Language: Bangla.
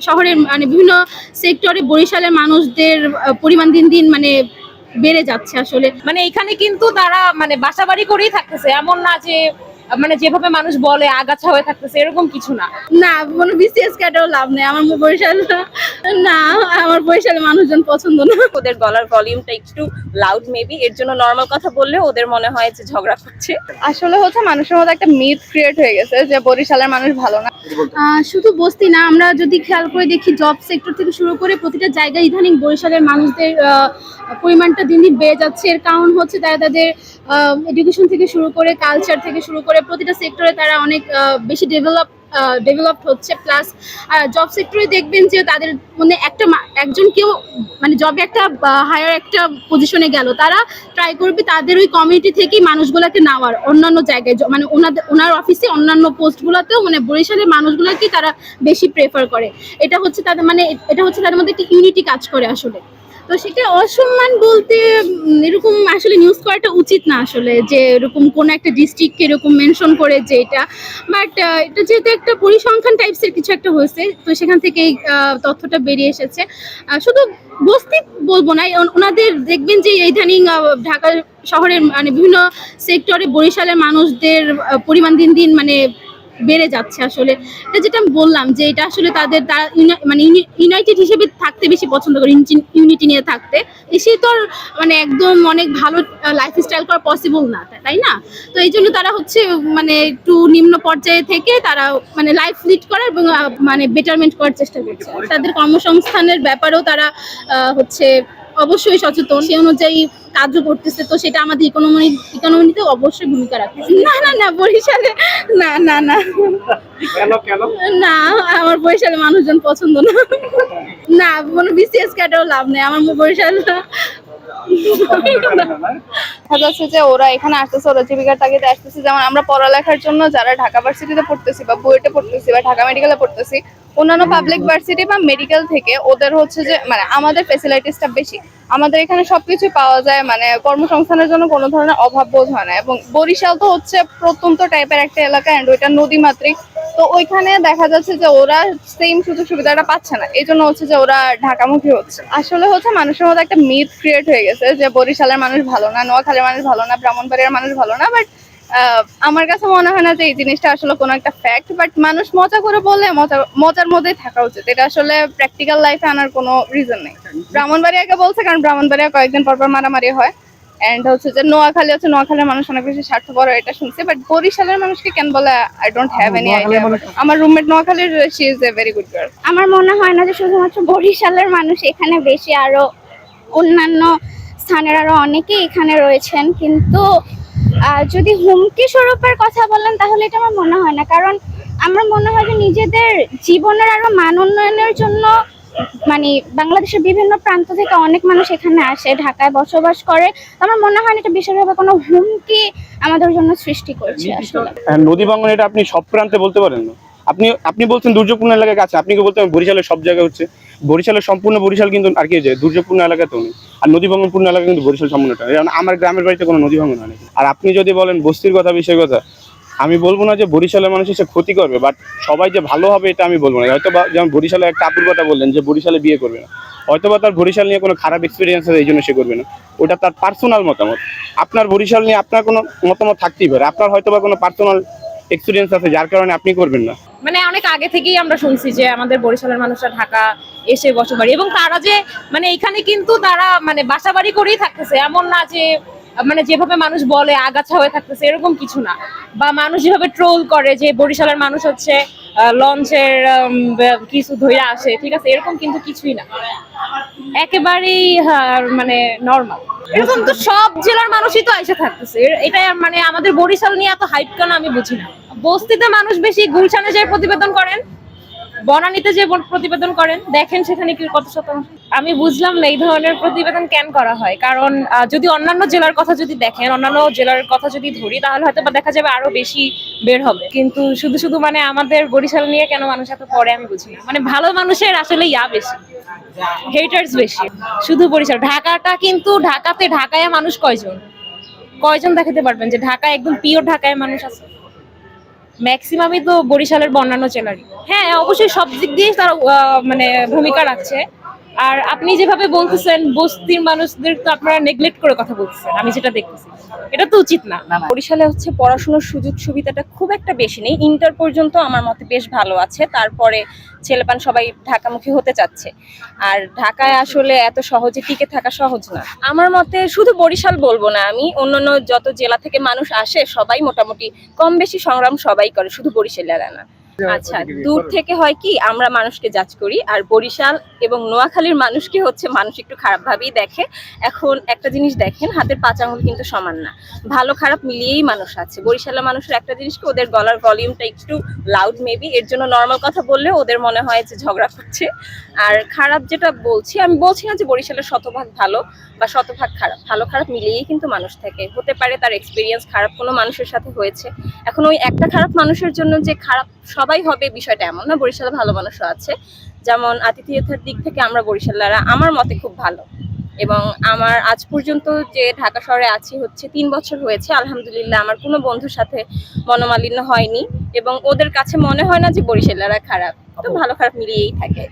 শহরের মানে বিভিন্ন সেক্টরে বরিশালের মানুষদের পরিমাণ দিন দিন মানে বেড়ে যাচ্ছে আসলে। মানে এখানে কিন্তু তারা মানে বাসাবাড়ি করেই থাকতেছে, এমন না যে মানে যেভাবে মানুষ বলে আগাছা হয়ে থাকতেছে, এরকম কিছু না। না, কোনো বিসিএস কাটাও লাভ নেই। আমার বরিশাল না, আমার বরিশালের মানুষজন পছন্দ না। ওদের গলার ভলিউমটা একটু লাউড মেবি, এর জন্য নর্মাল কথা বললে ওদের মনে হয় যে ঝগড়া করছে। আসলে হচ্ছে মানুষের মধ্যে একটা মিথ ক্রিয়েট হয়ে গেছে যে বরিশালের মানুষ ভালো না। শুধু বস্তি না, আমরা যদি খেয়াল করে দেখি জব সেক্টর থেকে শুরু করে প্রতিটা জায়গায় ইদানিং বরিশালের মানুষদের পরিমাণটা দিন দিন বেড়ে যাচ্ছে। এর কারণ হচ্ছে তারা তাদের এডুকেশন থেকে শুরু করে কালচার থেকে শুরু করে প্রতিটা সেক্টরে তারা অনেক বেশি ডেভেলপড হচ্ছে। প্লাস জব সেক্টরে দেখবেন যে তাদের মানে একজন কেউ মানে জবে একটা হায়ার একটা পজিশনে গেল, তারা ট্রাই করবে তাদের ওই কমিউনিটি থেকেই মানুষগুলোকে নেওয়ার অন্যান্য জায়গায়, মানে ওনার অফিসে অন্যান্য পোস্টগুলোতেও মানে বরিশালের মানুষগুলোকে তারা বেশি প্রেফার করে। এটা হচ্ছে তাদের মধ্যে একটা ইউনিটি কাজ করে আসলে। তো সেটা অসম্মান বলতে এরকম আসলে নিউজ করাটা উচিত না আসলে, যে এরকম কোন একটা ডিস্ট্রিক্টকে এরকম মেনশন করে যে এটা। বাট এটা যেহেতু একটা পরিসংখ্যান টাইপসের কিছু একটা হয়েছে, তো সেখান থেকে এই তথ্যটা বেরিয়ে এসেছে। শুধু বস্তি বলবো না, ওনাদের দেখবেন যে ইদানিং ঢাকা শহরের মানে বিভিন্ন সেক্টরে বরিশালের মানুষদের পরিমাণ দিন দিন মানে বেড়ে যাচ্ছে আসলে। এটা যেটা আমি বললাম যে এটা আসলে তারা মানে ইউনাইটেড হিসেবে থাকতে বেশি পছন্দ করে, ইউনিটি নিয়ে থাকতে। সে তো আর মানে একদম অনেক ভালো লাইফস্টাইল করা পসিবল না, তাই না? তো এই জন্য তারা হচ্ছে মানে একটু নিম্ন পর্যায়ে থেকে তারা মানে লাইফ লিড করার এবং মানে বেটারমেন্ট করার চেষ্টা করছে। তাদের কর্মসংস্থানের ব্যাপারেও তারা হচ্ছে অবশ্যই সচেতন, সেই অনুযায়ী কাজও করতেছে। তো সেটা আমাদের ইকোনমিতে অবশ্যই ভূমিকা রাখতেছে। না বরিশালে না না না না, আমার বরিশালের মানুষজন পছন্দ না। না, কোনো বিসিএস কাটাও লাভ নেই। আমার বরিশাল দেখা যাচ্ছে যে ওরা এখানে আসতেছে, ওরা জীবিকার তাগিদে আসতেছে। যেমন আমরা পড়ালেখার জন্য যারা ঢাকা ভার্সিটিতে পড়তেছি বা বুয়েটে পড়তেছি বা ঢাকা মেডিকেলে পড়তেছি, অন্যান্য পাবলিক ভার্সিটি বা মেডিকেল থেকে ওদের হচ্ছে যে মানে আমাদের ফেসিলিটিসটা বেশি, আমাদের এখানে সবকিছু পাওয়া যায়, মানে কর্মসংস্থানের জন্য কোনো ধরনের অভাব বোধ হয় না। এবং বরিশাল তো হচ্ছে প্রত্যন্ত টাইপের একটা এলাকা, অ্যান্ড ওইটা নদী মাতৃক। তো ওইখানে দেখা যাচ্ছে যে ওরা সেম সুযোগ সুবিধাটা পাচ্ছে না, এই জন্য হচ্ছে যে ওরা ঢাকামুখী হচ্ছে। আসলে হচ্ছে মানুষের মধ্যে একটা মিথ ক্রিয়েট হয়ে গেছে যে বরিশালের মানুষ ভালো না, নোয়াখালীর মানুষ ভালো না, ব্রাহ্মণবাড়িয়ার মানুষ ভালো না। বাট আমার কাছে মনে হয় না যে এই জিনিসটা আসলে কোনো একটা ফ্যাক্ট। বাট মানুষ মজা করে বলে মজার মধ্যেই থাকা উচিত, এটা আসলে প্র্যাকটিক্যাল লাইফে আনার কোনো রিজন নেই। ব্রাহ্মণবাড়িয়াকে বলছে কারণ ব্রাহ্মণবাড়িয়া কয়েকদিন পর মারামারি হয়, এন্ড হচ্ছে যে নোয়াখালীর মানুষ অনেক বেশি স্বার্থপর, এটা শুনছি। বাট বরিশালের মানুষকে কেন বলে I don't have any idea. আমার রুমমেট নোয়াখালীর, she is a very good girl. আমার মনে হয় না যে শুধুমাত্র বরিশালের মানুষ এখানে বেশি, আরো অন্যান্য স্থানের আরো অনেকেই এখানে রয়েছেন। কিন্তু যদি হুমকি স্বরূপের কথা বলেন তাহলে এটা আমার মনে হয় না। কারণ আমার মনে হয় যে নিজেদের জীবনের আরো মান উন্নয়নের জন্য মানে বাংলাদেশের বিভিন্ন প্রান্ত থেকে অনেক মানুষ এখানে আসে, ঢাকায় বসবাস করে। আমার মনে হয় এটা বিশেষভাবে কোনো হুমকি আমাদের জন্য সৃষ্টি করছে আসলে। নদী ভাঙন এটা আপনি সব প্রান্তে বলতে পারেন না। আপনি বলছেন দুর্যোগপূর্ণ এলাকায় কাছে, আপনি কি বলতে পারেন বরিশালের সব জায়গায় হচ্ছে? বরিশালের সম্পূর্ণ বরিশাল কিন্তু আর কি যে দুর্যোগপূর্ণ এলাকা তো নেই, আর নদী ভাঙনপূর্ণ এলাকা কিন্তু বরিশাল সম্পূর্ণটা। কারণ আমার গ্রামের বাড়িতে কোনো নদী ভাঙন হয় না। আর আপনি যদি বলেন বস্তির কথা, বিষয়ের কথা, আমি বলবো না যে বরিশালের মানুষ এসে ক্ষতি করবে, বাট সবাই যে ভালো হবে এটা আমি বলবো না। হয়তো বা যেমন বরিশালে একটা আপুর কথা বললেন যে বরিশালে বিয়ে করবে না, হয়তো বা তার বরিশাল নিয়ে কোনো খারাপ এক্সপিরিয়েন্স আছে এই জন্য সে করবে না, ওটা তার পার্সোনাল মতামত। আপনার বরিশাল নিয়ে আপনার কোনো মতামত থাকতেই পারে, আপনার হয়তো বা কোনো পার্সোনাল এক্সপিরিয়েন্স আছে যার কারণে আপনি করবেন না। মানে অনেক আগে থেকেই আমরা শুনছি যে আমাদের বরিশালের মানুষরা ঢাকা এসে বসবাড়ি, এবং তারা যে মানে এখানে কিন্তু তারা মানে বাসাবাড়ি করেই থাকতেছে, এমন না যে মানে যেভাবে মানুষ বলে আগাছা হয়ে থাকতেছে, এরকম কিছু না। বা মানুষ যেভাবে ট্রোল করে যে বরিশালের মানুষ হচ্ছে লঞ্চের কিছু ধরে আসে, ঠিক আছে, এরকম কিন্তু কিছুই না, একেবারেই মানে নর্মাল। এরকম তো সব জেলার মানুষই তো এসে থাকতেছে, এটা মানে আমাদের বরিশাল নিয়ে এত হাইপ কেন আমি বুঝি না। বস্তিতে মানুষ বেশি, গুলশানে যে প্রতিবেদন করেন, বনানীতে যে প্রতিবেদন করেন, দেখেন সেখানে কি কত শতাংশ। আমি বুঝলাম না এই ধরনের প্রতিবেদন কেন করা হয়। কারণ যদি অন্যান্য জেলার কথা যদি দেখেন, অন্যান্য জেলার কথা যদি ধরি, তাহলে হয়তো বা দেখা যাবে আরো বেশি বের হবে। কিন্তু শুধু মানে আমাদের বরিশাল নিয়ে কেন মানুষ এত পড়ে আমি বুঝি না। মানে ভালো মানুষের আসলে বেশি, হেটার্স বেশি। শুধু বরিশাল, ঢাকাটা কিন্তু ঢাকায় মানুষ কয়জন দেখাতে পারবেন যে ঢাকায় একদম পিওর ঢাকায় মানুষ আছে? ম্যাক্সিমামই তো বরিশালের বা অন্যান্য জেলারই। হ্যাঁ, অবশ্যই সব দিক দিয়ে তারা মানে ভূমিকা রাখছে। আর আপনি যেভাবে বলতেছেন বস্তির মানুষদের তো আপনারা নেগলেক্ট করে কথা বলতেছেন, আমি যেটা দেখতেছি এটা তো উচিত না। বরিশালে হচ্ছে পড়াশোনার সুযোগ সুবিধাটা খুব একটা বেশি নেই। ইন্টার পর্যন্ত আমার মতে বেশ ভালো আছে, তারপরে ছেলেপান সবাই ঢাকামুখী হতে চাচ্ছে। আর ঢাকায় আসলে এত সহজে টিকে থাকা সহজ না আমার মতে। শুধু বরিশাল বলবো না, আমি অন্যান্য যত জেলা থেকে মানুষ আসে সবাই মোটামুটি কম বেশি সংগ্রাম সবাই করে, শুধু বরিশালেরা না। আচ্ছা, দূর থেকে হয় কি আমরা মানুষকে জাজ করি, আর বরিশাল এবং নোয়াখালীর মানুষকে হচ্ছে মানুষ একটু খারাপ ভাবেই দেখে। এখন একটা জিনিস দেখেন, হাতের 5 আঙুল কিন্তু সমান না, ভালো খারাপ মিলিয়েই মানুষ আছে। বরিশালের মানুষের একটা জিনিস কি, ওদের গলার ভলিউমটা একটু লাউড মেবি, এর জন্য নর্মাল কথা বললে ওদের মনে হয় যে ঝগড়া করছে। আর খারাপ যেটা বলছি, আমি বলছি না যে বরিশালের শতভাগ ভালো বা শতভাগ খারাপ, ভালো খারাপ মিলিয়েই কিন্তু মানুষ থাকে। হতে পারে তার এক্সপিরিয়েন্স খারাপ কোনো মানুষের সাথে হয়েছে, এখন ওই একটা খারাপ মানুষের জন্য যে খারাপ সবাই হবে বিষয়টা এমন না। বরিশালে ভালো মানুষও আছে, যেমন আতিথেয়তার দিক থেকে আমরা বরিশালরা আমার মতে খুব ভালো। এবং আমার আজ পর্যন্ত যে ঢাকা শহরে আছি হচ্ছে 3 বছর হয়েছে, আলহামদুলিল্লাহ আমার কোনো বন্ধুর সাথে মনোমালিন্য হয়নি, এবং ওদের কাছে মনে হয় না যে বরিশালরা খারাপ। তো ভালো খারাপ মিলিয়েই থাকে।